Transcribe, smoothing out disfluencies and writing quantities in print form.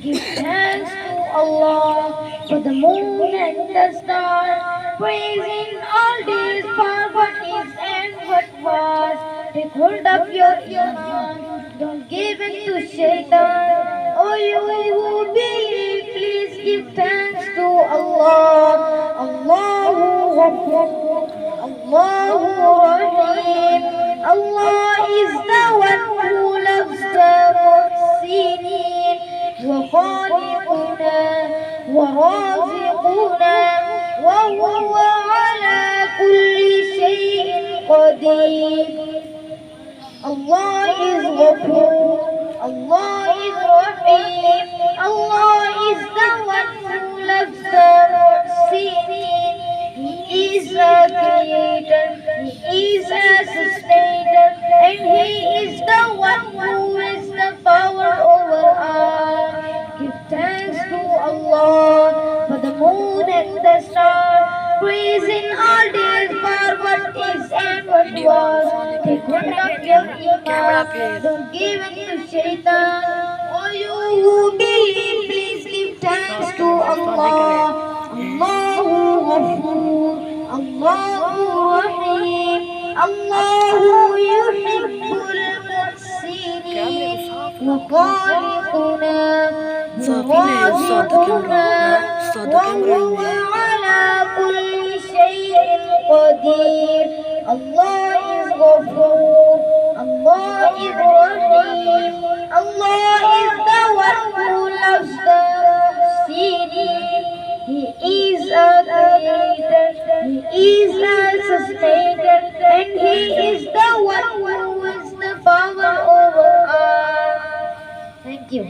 Give thanks to Allah for the moon and the stars, praising all days for what is and what was. Take hold of your iman, don't give in to shaitan. Oh, you who believe, please give thanks to Allah. Allahu Akbar, Allahu Rahim. Allah is the one who loves the muhsinin. وخالقنا ورازقنا وهو على كل شيء قدير. Allah is Ghafoor, Allah is Rahim, Allah is the one who loves the muhsinin. He is a creator, He is a sustainer, and He is the one who has the power over all. Give thanks to Allah for the moon and the stars, praising all days for what is and what was. Take hold of your iman, don't give in to shaitan. Oh, you who believe, please give thanks to Allah. Allahu Ghafoor, Allahu Rahim, Allahu yuhibbul muhsinin. وخالقنا ورازقنا وهو على كل شيء قدير. Allah is Ghafoor, Allah is Rahim, Allah is the one who loves the muhsinin. He is a creator, He is a sustainer, and He is the one who has the power over all. Thank you.